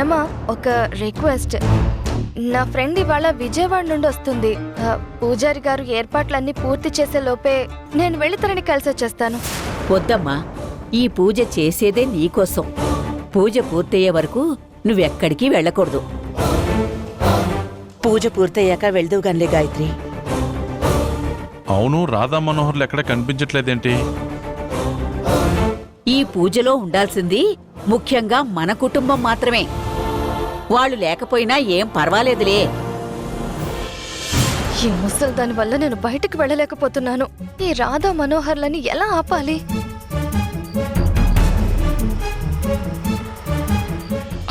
నానమ్మ ఒక రిక్వెస్ట్. నా ఫ్రెండ్ ఇవాళ విజయవాడ నుండి వస్తుంది. పూజారి గారు ఏర్పాట్లన్నీ పూర్తి చేసే లోపే నేను వెళ్ళి తనని కలిసి వచ్చేస్తాను. వద్దమ్మా, ఈ పూజ చేసేదే నీకోసం. పూజ పూర్తయ్యే వరకు నువ్వెక్కడికి వెళ్ళకూడదు. పూజ పూర్తయ్యాక వెళ్దువు గన్లే గాయత్రి. అవును, రాధా మనోహర్లు ఎక్కడ కనిపించట్లేదేంటి? ఈ పూజలో ఉండాల్సింది ముఖ్యంగా మన కుటుంబం మాత్రమే. వాళ్ళు లేకపోయినా ఏం పర్వాలేదులే. ఈ ముసలి దాని వల్ల నేను బయటకు వెళ్ళలేకపోతున్నాను. ఈ రాధా మనోహర్లని ఎలా ఆపాలి?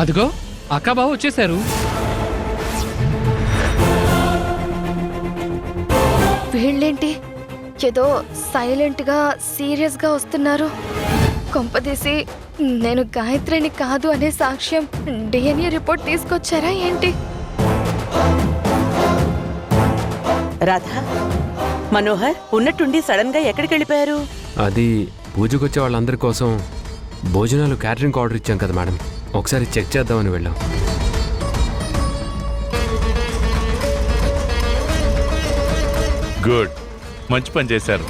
అదిగో అక్కాబావ వచ్చేశారు. వీళ్ళేంటి ఏదో సైలెంట్ గా సీరియస్ గా వస్తున్నారు? కొంపదీసి నేను గాయత్రిని కాదు అనే సాక్ష్యం DNA రిపోర్ట్ తీసుకొచ్చారా ఏంటి? రాధా, మనోహర్ ఉన్నట్టుండి సడన్ గా ఎక్కడికి వెళ్ళిపోయారు? అది పూజకొచ్చే వాళ్ళందరి కోసం భోజనాలు క్యాటరింగ్ ఆర్డర్ ఇచ్చాం కదా మేడం, ఒకసారి చెక్ చేద్దామని వెళ్ళాం. గుడ్, మంచి పని చేశారు.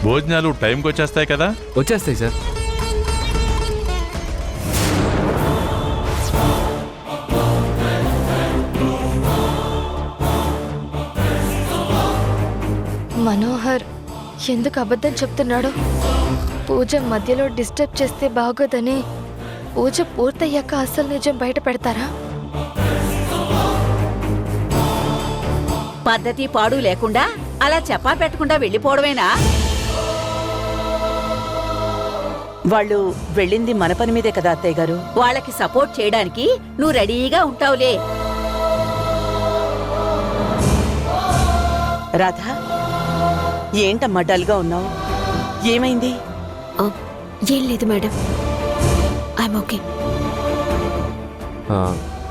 భోజనాలు టైంకి వచ్చేస్తాయి కదా? వచ్చేస్తాయి సార్. మనోహర్ ఎందుకు అబద్ధం చెప్తున్నాడు? పూజ మధ్యలో డిస్టర్బ్ చేస్తే బాగోదని పూజ పూర్తయ్యాక అసలు నిజం బయట పెడతారా? పద్ధతి పాడు లేకుండా అలా చెప్పా పెట్టకుండా వెళ్ళిపోవడమేనా? వాళ్ళు వెళ్ళింది మన పని మీదే కదా అత్తయ్య గారు. వాళ్ళకి సపోర్ట్ చేయడానికి నువ్వు రెడీగా ఉంటావులే. రాధా, ఏంటమ్మా డల్గా ఉన్నావు? ఏమైంది? ఏం లేదు మేడం, ఐఎమ్ ఓకే.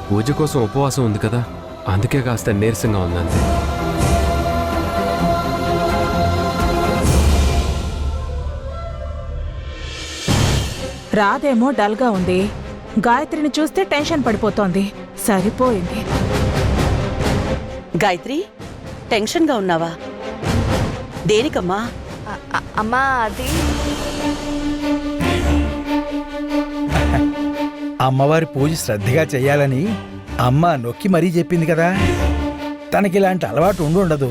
పూజ కోసం ఉపవాసం ఉంది కదా, అందుకే కాస్త నీరసంగా ఉందంతే. రాధేమో డల్గా ఉంది, గాయత్రిని చూస్తే టెన్షన్ పడిపోతోంది. సరిపోయింది. గాయత్రి, టెన్షన్గా ఉన్నావా? దేనికమ్మా? అమ్మా అది అమ్మవారి పూజ శ్రద్ధగా చెయ్యాలని అమ్మ నొక్కి మరీ చెప్పింది కదా. తనకిలాంటి అలవాటు ఉండదు.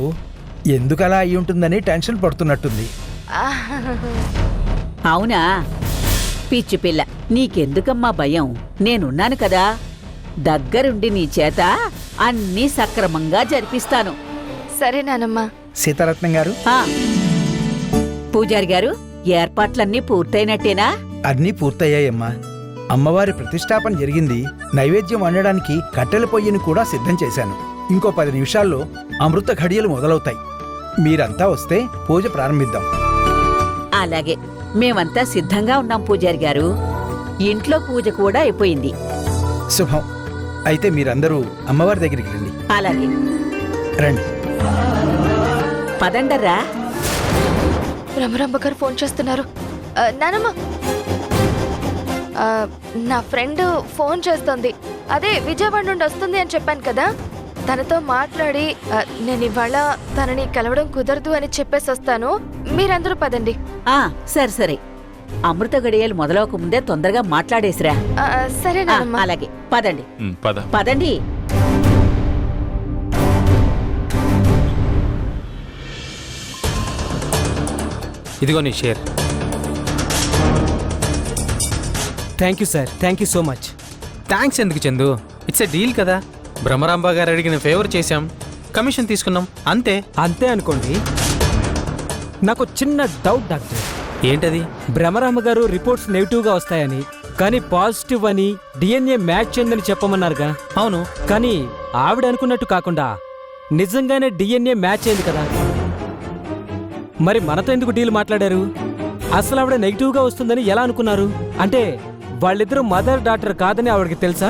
ఎందుకలా అయి ఉంటుందని టెన్షన్ పడుతున్నట్టుంది. అవునా? పిచ్చి పిల్ల, నీకెందుకమ్మా భయం? నేనున్నాను కదా, దగ్గరుండి నీ చేత అన్నీ సక్రమంగా జరిపిస్తాను. సరే నానమ్మా. సీతారత్నం గారు, పూజారి గారు, ఏర్పాట్లన్నీ పూర్తయినట్టేనా? అన్నీ పూర్తయ్యాయమ్మా. అమ్మవారి ప్రతిష్టాపన జరిగింది. నైవేద్యం వండడానికి కట్టెల పొయ్యిని కూడా సిద్ధం చేశాను. ఇంకో 10 నిమిషాల్లో అమృత ఘడియలు మొదలవుతాయి. మీరంతా వస్తే పూజ ప్రారంభిద్దాం. అలాగే, మేమంతా సిద్ధంగా ఉన్నాం పూజారి గారు. ఇంట్లో పూజ కూడా అయిపోయింది. శుభం. అయితే మీరందరూ అమ్మవారి దగ్గరికి రండి. అలాగే రండి. పదండర్రా. రమరమ్మ గారు ఫోన్ చేస్తున్నారు. నానమ్మ, నా ఫ్రెండ్ ఫోన్ చేస్తోంది. అదే విజయవాడ నుండి వస్తుంది అని చెప్పాను కదా, తనతో మాట్లాడి నేను ఇవాళ తనని కలవడం కుదరదు అని చెప్పేసి వస్తాను. మీరందరూ పదండి. సరే సరే, అమృత గడియలు మొదలవక ముందే తొందరగా మాట్లాడేసిరా. సరే నానమ్మ. అలాగే, పదండి పద. పదండి. ఇదిగో నీ share. Thank you sir, thank you so much. Thanks ఎందుకు చందు, ఇట్స్ ఎ డీల్ కదా. భ్రమరాంబ గారు అడిగిన ఫేవర్ చేశాం, కమిషన్ తీసుకున్నాం, అంతే. అంతే అనుకోండి. నాకు చిన్న డౌట్ డాక్టర్. ఏంటది? భ్రమరాంబ గారు రిపోర్ట్స్ నెగిటివ్గా వస్తాయని, కానీ పాజిటివ్ అని DNA మ్యాచ్ చెందని చెప్పమన్నారుగా. అవును, కానీ ఆవిడ అనుకున్నట్టు కాకుండా నిజంగానే DNA మ్యాచ్ అయింది కదా. మరి మనతో ఎందుకు డీల్ మాట్లాడారు? అసలు ఆవిడ నెగిటివ్గా వస్తుందని ఎలా అనుకున్నారు? అంటే వాళ్ళిద్దరూ మదర్ డాటర్ కాదని ఆవిడకి తెలుసా?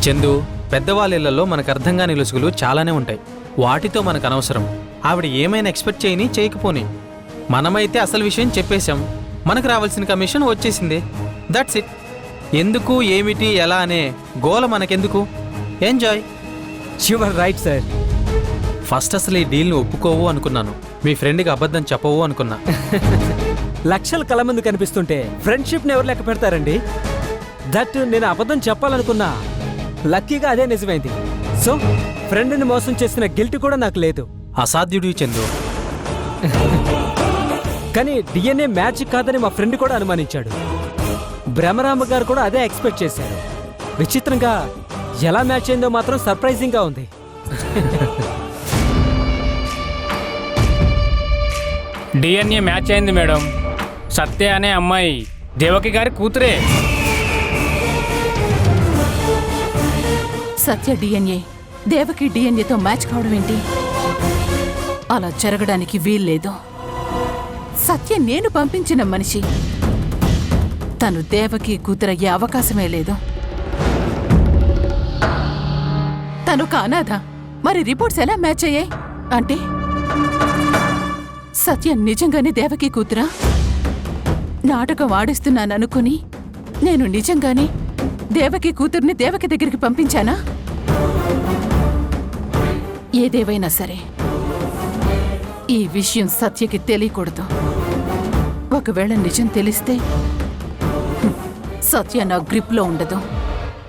చందు, పెద్దవాళ్ళిళ్లలో మనకు అర్థం కాని లొసుగులు చాలానే ఉంటాయి. వాటితో మనకు అనవసరం. ఆవిడ ఏమైనా ఎక్స్పెక్ట్ చేయని చేయకపోని, మనమైతే అసలు విషయం చెప్పేశాం. మనకు రావాల్సిన కమిషన్ వచ్చేసింది. That's it. ఎందుకు ఏమిటి ఎలా అనే గోల మనకెందుకు? Enjoy. Your right sir. First అసలు ఈ డీల్ని ఒప్పుకోవు అనుకున్నాను. మీ ఫ్రెండ్కి అబద్ధం చెప్పవు అనుకున్నా. లక్షల కళ ముందు కనిపిస్తుంటే ఫ్రెండ్షిప్ని ఎవరు లెక్క పెడతారండి? దట్ నేను అబద్ధం చెప్పాలనుకున్నా, లక్కీగా అదే నిజమైంది. సో ఫ్రెండ్ని మోసం చేసిన గిల్ట్ కూడా నాకు లేదు. అసాధ్యుడి చందు. కానీ డిఎన్ఏ మ్యాచ్ కాదని మా ఫ్రెండ్ కూడా అనుమానించాడు. బ్రహ్మరాంబ గారు కూడా అదే ఎక్స్పెక్ట్ చేశారు. విచిత్రంగా ఎలా మ్యాచ్ అయిందో మాత్రం సర్ప్రైజింగ్గా ఉంది. డిఎన్ఏ మ్యాచ్ అయింది మేడం. సత్య అనే అమ్మాయి దేవకి గారి కూతురే. సత్య డిఎన్ఏ దేవకి డిఎన్ఏతో మ్యాచ్ కావడం ఏంటి? అలా జరగడానికి వీల్లేదు. సత్య నేను పంపించిన మనిషి. తను దేవకి కూతురయ్యే అవకాశమే లేదు. తను కానాదా? మరి రిపోర్ట్స్ ఎలా మ్యాచ్ అయ్యాయి? అంటే సత్య నిజంగానే దేవకి కూతురా? నాటకం ఆడిస్తున్నాననుకుని నేను నిజంగానే దేవకి కూతుర్ని దేవకి దగ్గరికి పంపించానా? ఏదేవైనా సరే ఈ విషయం సత్యకి తెలియకూడదు. ఒకవేళ నిజం తెలిస్తే సత్య నా గ్రిప్లో ఉండదు.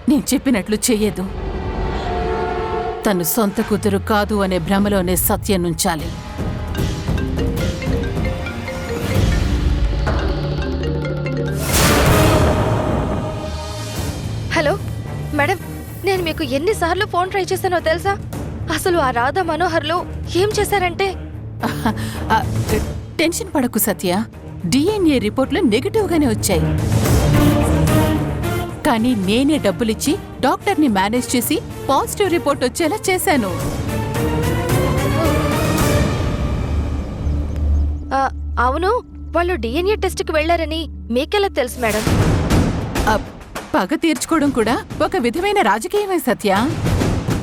నేను చెప్పినట్లు చెయ్యదు. తను సొంత కూతురు కాదు అనే భ్రమలోనే సత్యం నుంచాలి. హలో మేడం, నేను మీకు ఎన్నిసార్లు ఫోన్ ట్రై చేశానో తెలుసా? అసలు ఆ రాధా మనోహర్లు ఏం చేశారంటే... టెన్షన్ పడకు సత్య. డిఎన్ఏ రిపోర్ట్లు నెగటివ్గానే వచ్చాయి. కానీ నేనే డబ్బులిచ్చి డాక్టర్ని మేనేజ్ చేసి పాజిటివ్ రిపోర్ట్ వచ్చేలా చేశాను. అవును, వాళ్ళు డిఎన్ఏ టెస్ట్కి వెళ్లారని మీకెలా తెలుసు మేడం? పగ తీర్చుకోవడం కూడా ఒక విధమైన రాజకీయమే సత్య.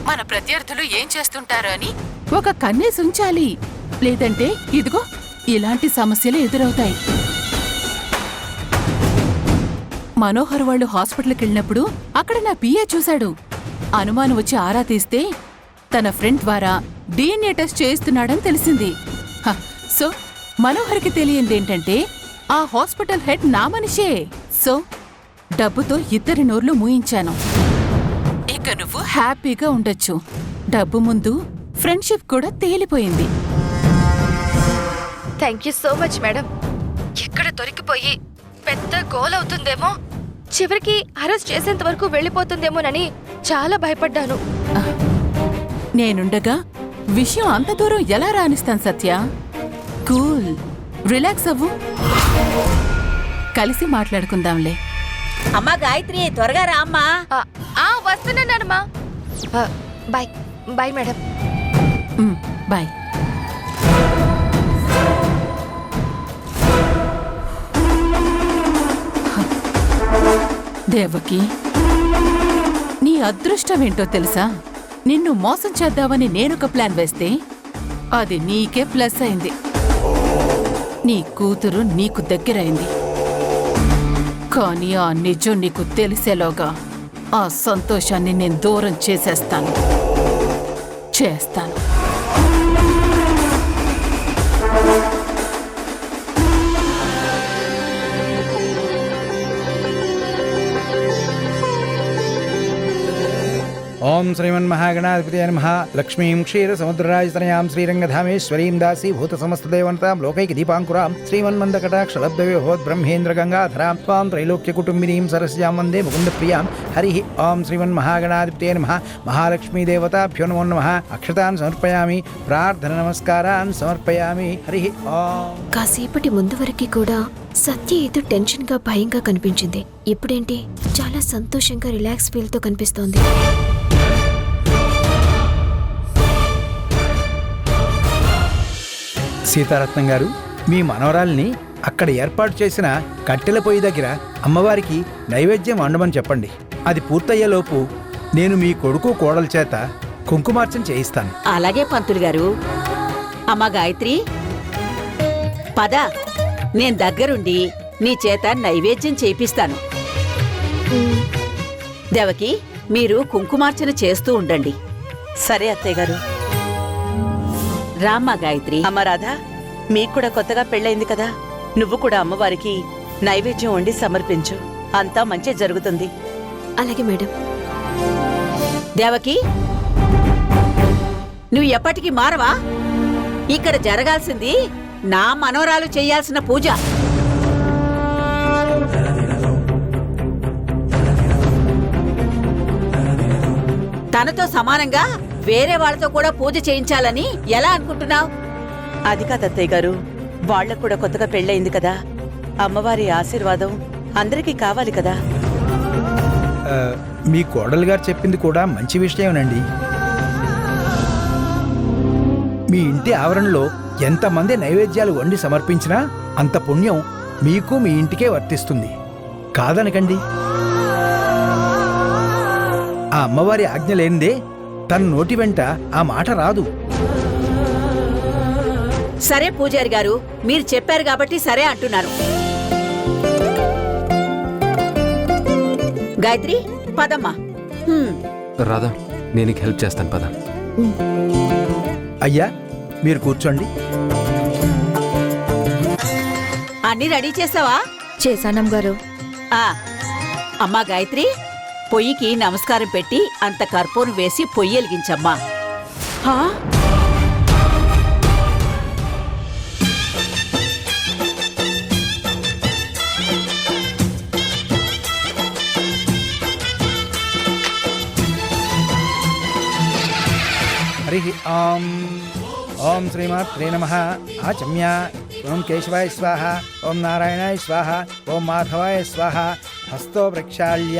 మన ప్రత్యర్థులు ఏం చేస్తుంటారో అని ఒక కన్నేసి ఉంచాలి. లేదంటే ఇదిగో ఇలాంటి సమస్యలు ఎదురవుతాయి. మనోహర్ వాళ్ళు హాస్పిటల్కి వెళ్ళినప్పుడు అక్కడ నా పిఏ చూశాడు. అనుమానం వచ్చి ఆరా తీస్తే తన ఫ్రెండ్ ద్వారా డిఎన్ఏ టెస్ట్ చేయిస్తున్నాడని తెలిసింది. సో మనోహర్కి తెలియందేంటంటే ఆ హాస్పిటల్ హెడ్ నా మనిషే. సో డబ్బుతో ఇద్దరి నోర్లు మూయించాను. ఇక నువ్వు హ్యాపీగా ఉండొచ్చు. డబ్బు ముందు ఫ్రెండ్షిప్ కూడా తేలిపోయింది. Thank you so much madam. ఎక్కడ దొరికిపోయి పెద్ద గోల్ అవుతుందేమో, చివరికి అరెస్ట్ చేసేంత వరకు వెళ్ళిపోతుందేమోనని చాలా భయపడ్డాను. నేనుండగా విషయం అంత దూరం ఎలా రాణిస్తాను సత్య? కూల్, రిలాక్స్ అవ్వు. కలిసి మాట్లాడుకుందాంలే. అమ్మా గాయత్రి, త్వరగా రా అమ్మా. వస్తున్నానమ్మా. Bye bye madam. Bye. Devaki, నీ అదృష్టమేంటో తెలుసా? నిన్ను మోసం చేద్దామని నేనొక ప్లాన్ వేస్తే అది నీకే ప్లస్ అయింది. నీ కూతురు నీకు దగ్గరైంది. కానీ ఆ నిజం నీకు తెలిసేలోగా ఆ సంతోషాన్ని నేను దూరం చేసేస్తాను. ఓం శ్రీమన్మహాగణాధిపతయ నమః. లక్ష్మీం క్షీరసముద్రరాజతనయాం శ్రీరంగధామేశ్వరీం దాసీభూత సమస్తదేవనతాం లోకైక దీపాంకురాం శ్రీమన్మందకటాక్షలబ్ధవ్యహోద్బ్రహ్మేంద్రగంగాధరాం త్వాం త్రైలోక్యకుటుంబినీం సరస్యాం వందే ముకుందప్రియాం. హరి ఓం శ్రీమన్మహాగణాధిపతయ నమః. మహాలక్ష్మీదేవతాభ్యో నమో నమః. అక్షతాన్ సమర్పయామి, ప్రార్థన నమస్కారాన్ సమర్పయామి. హరి ఓం. కాసేపటి ముందు వరకు కూడా సత్య ఏదో టెన్షన్ గా భయంగా కనిపించింది. ఇప్పుడేంటి చాలా సంతోషంగా రిలాక్స్ ఫీల్ తో కనిపిస్తోంది. సీతారత్నం గారు, మీ మనవరాల్ని అక్కడ ఏర్పాటు చేసిన కట్టెల పొయ్యి దగ్గర అమ్మవారికి నైవేద్యం వండమని చెప్పండి. అది పూర్తయ్యేలోపు నేను మీ కొడుకు కోడల చేత కుంకుమార్చన చేయిస్తాను. అలాగే పంతులు గారు. అమ్మా గాయత్రి, పద, నేను దగ్గరుండి నీ చేత నైవేద్యం చేయిస్తాను. దేవకి మీరు కుంకుమార్చన చేస్తూ ఉండండి. సరే అత్తయ్య గారు. రామ్మా గాయత్రి. అమ్మ రాధా, మీకు కూడా కొత్తగా పెళ్ళయింది కదా, నువ్వు కూడా అమ్మవారికి నైవేద్యం వండి సమర్పించు. అంతా మంచి జరుగుతుంది. అలాగే మేడం. దేవకి నువ్వు ఎప్పటికీ మారవా? ఇక్కడ జరగాల్సింది నా మనవరాలు చేయాల్సిన పూజ. తనతో సమానంగా వేరే వాళ్ళతో కూడా పూజ చేయించాలని ఎలా అనుకుంటున్నావు? అది కాదు అత్తయ్య గారు, వాళ్ళకు కూడా కొత్తగా పెళ్ళయింది కదా, అమ్మవారి ఆశీర్వాదం అందరికీ కావాలి కదా. మీ కోడలు గారు చెప్పింది కూడా మంచి విషయమేనండి. మీ ఇంటి ఆవరణలో ఎంతమంది నైవేద్యాలు వండి సమర్పించినా అంత పుణ్యం మీకు మీ ఇంటికే వర్తిస్తుంది. కాదనకండి. ఆ అమ్మవారి ఆజ్ఞ లేనిదే తన నోటి వెంట ఆ మాట రాదు. సరే పూజారి గారు, మీరు చెప్పారు కాబట్టి సరే అంటున్నాను. గాయత్రి పదమ్మా. రాధా, నేను నీకు హెల్ప్ చేస్తాను, పద. అయ్యా మీరు కూర్చోండి. అన్ని రెడీ చేసావా? చేశానం గారు. అమ్మా గాయత్రి, పొయ్యికి నమస్కారం పెట్టి అంత కర్పూరం వేసి పొయ్యి వెలిగించమ్మా. హరి ఓం శ్రీమాత్రే నమః. ఆచమ్య. ఓం కేశవాయ స్వాహ, ఓం నారాయణాయ స్వాహ, ఓం మాధవాయ స్వాహ. హస్తో ప్రక్షాళ్య.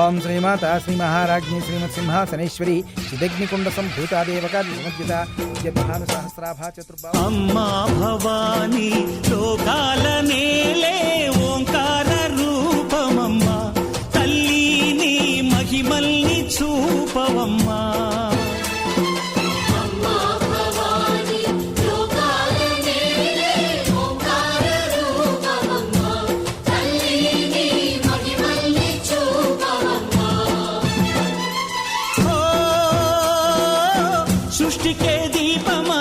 ఓం శ్రీమాత శ్రీ మహారాజ్ఞి శ్రీమత్సింహాసనేశ్వరి చిదగ్నికుండ సంభూతా దేవకా విమజ్జిత సహస్రాభా చతుర్భా. అమ్మా భవాని లోకాల నేలే ఓంకార రూపమమ్మా, తల్లిని మహిమల్ని చూపవమ్మా. సృష్టికే దీపమా,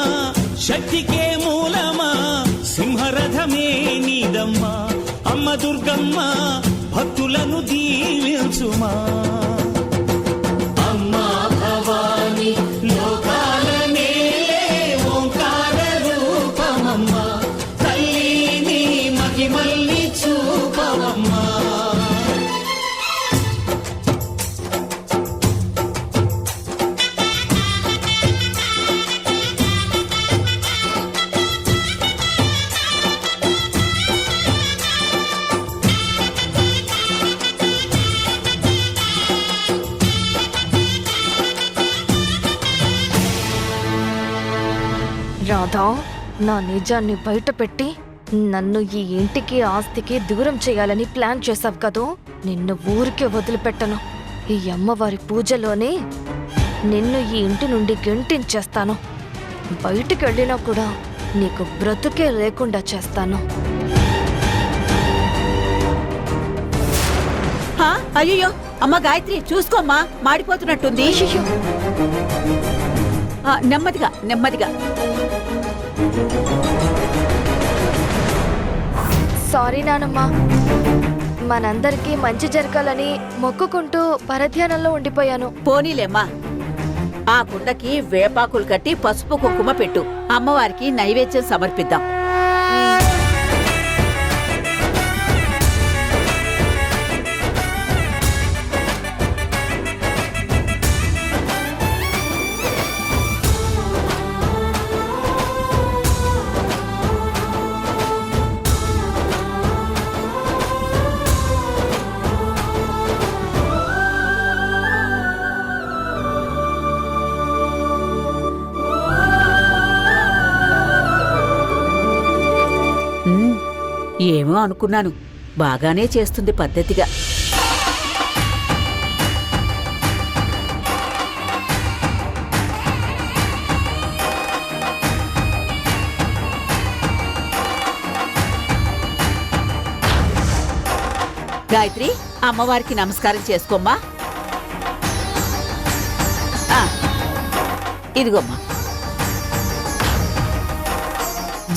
శక్తికే మూలమా, సింహరథమే నీదమ్మా. అమ్మ దుర్గమ్మ భక్తులను దీవించుమా. అమ్మా భవాని లోకాల నేలే ఓంకార రూపమమ్మా, తల్లిని మహిమల్ని చూపవమ్మా. రాధా, నా నిజాన్ని బయటపెట్టి నన్ను ఈ ఇంటికి ఆస్తికి దూరం చేయాలని ప్లాన్ చేశావు కదూ. నిన్ను ఊరికే వదిలిపెట్టను. ఈ అమ్మవారి పూజలోనే నిన్ను ఈ ఇంటి నుండి గెంటించేస్తాను. బయటికి వెళ్ళినా కూడా నీకు బ్రతుకే లేకుండా చేస్తాను. అయ్యో అమ్మ గాయత్రి, చూసుకోమ్మా, మాడిపోతున్నట్టుంది. నెమ్మదిగా నెమ్మదిగా. సారీ నానమ్మా, మనందరికీ మంచి జరగాలని మొక్కుకుంటూ పరధ్యానంలో ఉండిపోయాను. పోనీలేమ్మా, ఆ కుండకి వేపాకులు కట్టి పసుపు కుంకుమ పెట్టు. అమ్మవారికి నైవేద్యం సమర్పిద్దాం. ఏమో అనుకున్నాను, బాగానే చేస్తుంది పద్ధతిగా. గాయత్రి, అమ్మవారికి నమస్కారం చేసుకోమ్మా. ఆ, ఇదిగోమ్మా,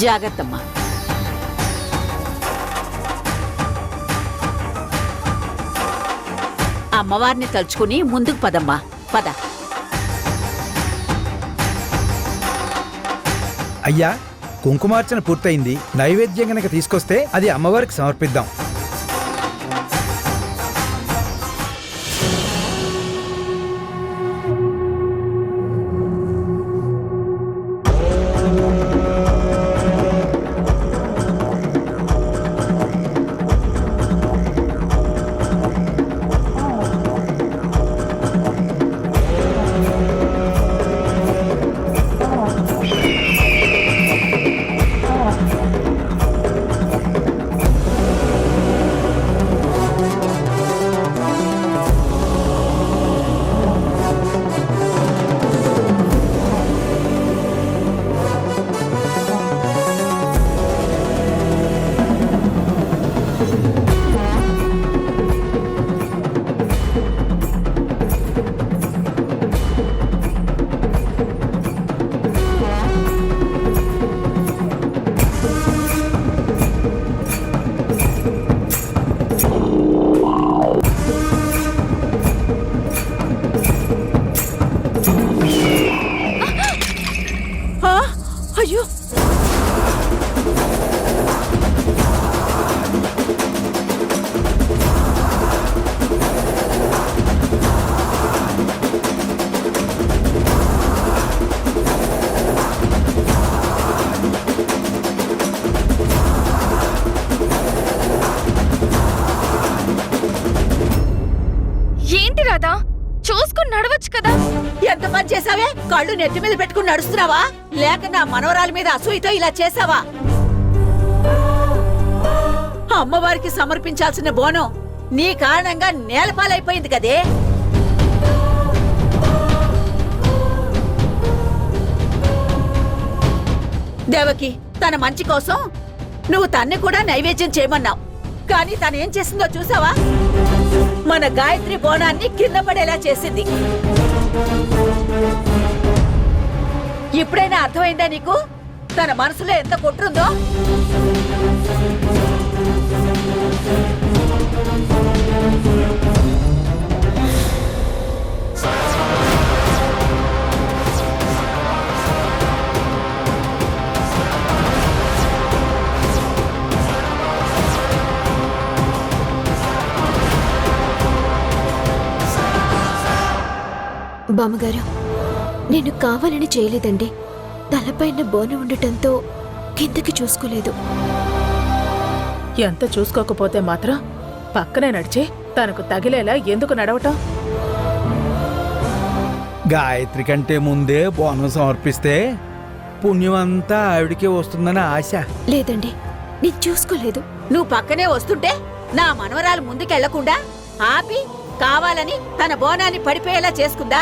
జాగ్రత్తమ్మా. అమ్మవారిని తలుచుకుని ముందుకు పదమ్మా, పద. అయ్యా, కుంకుమార్చన పూర్తయింది. నైవేద్యం గనక తీసుకొస్తే అది అమ్మవారికి సమర్పిద్దాం. అయ్యో, ఏంటి రాధా, చూసుకుని నడవచ్చు కదా. ఎంత పని చేసావే? కళ్ళు నెత్తి మీద పెట్టుకుని నడుస్తున్నావా, లేక నా మనవరాల మీద అసూయతో ఇలా చేసావా? అమ్మవారికి సమర్పించాల్సిన బోనం నీ కారణంగా నేలపాలైపోయింది కదే. దేవకి, తన మంచి కోసం నువ్వు తన్ని కూడా నైవేద్యం చేయమన్నావు, కానీ తనేం చేసిందో చూసావా? మన గాయత్రి బోనాన్ని కింద పడేలా చేసింది. ఇప్పుడైనా అర్థమైందా నీకు తన మనసులో ఎంత కుట్రుందో? బామ్మగారు, నేను కావాలని చేయలేదండి. తలపైన బోనం ఉండటంతో కిందకి చూసుకోలేదు. ఎంత చూసుకోకపోతే మాత్రం పక్కనే నడిచి తనకు తగిలేలా ఎందుకు నడవటం? గాయత్రి కంటే ముందే బోనం సమర్పిస్తే పుణ్యమంతా ఆవిడికే వస్తుందని ఆశ. లేదండి, నేను చూసుకోలేదు. నువ్వు పక్కనే వస్తుంటే నా మనవరాలు ముందుకెళ్లకుండా ఆపి కావాలని తన బోనాన్ని పడిపోయేలా చేసుకుందా?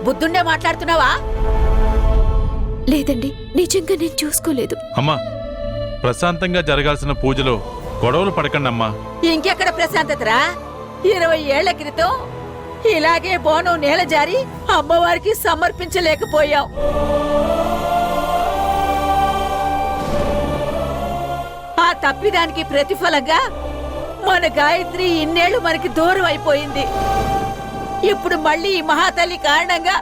బుద్ధుండే మాట్లాడుతున్నావా? లేదండి, నిజంగా నేను చూసుకోలేదు. అమ్మా, ప్రశాంతంగా జరగాల్సిన పూజలో గొడవలు పడకండి అమ్మా. ఇంకెక్కడ ప్రశాంతతరా? 20 ఏళ్ల క్రితం ఇలాగే బోనం నేల జారి అమ్మవారికి సమర్పించలేకపోయాం. ఆ తప్పిదానికి ప్రతిఫలంగా మన గాయత్రి ఇన్నేళ్లు మనకి దూరం అయిపోయింది. ఇప్పుడు మళ్ళీ ఈ మహాతల్లి కారణంగా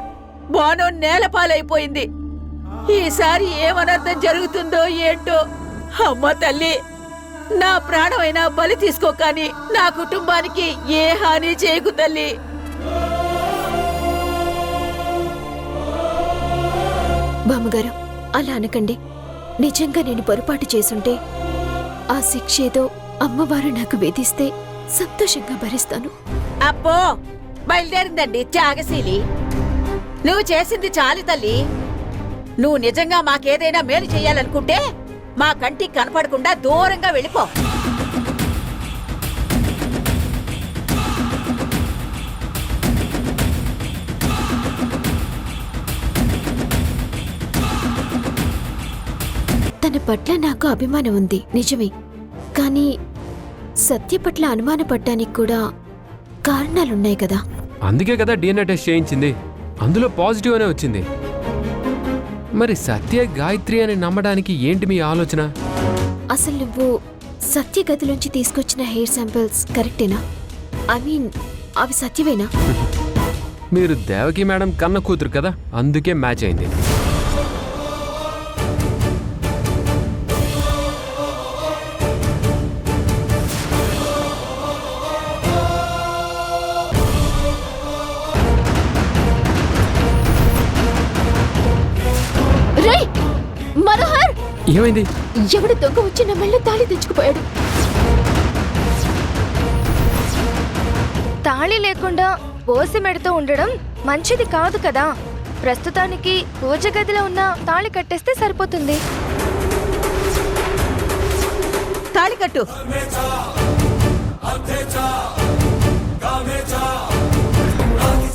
బోనం నేలపాలైపోయింది. ఈసారి ఏమనర్థం జరుగుతుందో ఏంటో. అమ్మ తల్లి, నా ప్రాణమైనా బలి తీసుకో, కానీ నా కుటుంబానికి ఏ హాని చేయకు తల్లి. బామ్మగారు, అలా అనకండి. నిజంగా నేను పొరపాటు చేసుంటే ఆ శిక్షేదో అమ్మవారు నాకు వేధిస్తే సంతోషంగా భరిస్తాను. అబ్బో, బయలుదేరిందండి త్యాగశీలి. నువ్వు చేసింది చాలు తల్లి. నువ్వు నిజంగా మాకేదైనా మేలు చెయ్యాలనుకుంటే మా కంటికి కనపడకుండా దూరంగా వెళ్ళిపో. తన పట్ల నాకు అభిమానం ఉంది, నిజమే. కానీ సత్య పట్ల అనుమానపడ్డానికి కూడా కారణాలున్నాయి కదా. అందుకే కదా డిఎన్ఏ టెస్ట్ చేయించింది. అందులో పాజిటివ్ అనే వచ్చింది. మరి సత్య గాయత్రి అని నమ్మడానికి ఏంటి మీ ఆలోచన? అసలు నువ్వు సత్య గదిలోంచి తీసుకొచ్చిన హెయిర్ శాంపిల్స్ కరెక్టేనా? ఐ మీన్ అవి సత్యవేనా? మీరు దేవకి మేడం కన్న కూతురు కదా, అందుకే మ్యాచ్ అయింది. రేయ్ మనోహర్, ఏమైంది? ఎవడు దొంగ వచ్చి నా మెళ్ళ తాళి తెచ్చుకుపోయాడు. తాళి లేకుండా పోసి మెడుతూ ఉండడం మంచిది కాదు కదా. ప్రస్తుతానికి పూజ గదిలో ఉన్న తాళి కట్టేస్తే సరిపోతుంది. తాళి కట్టు.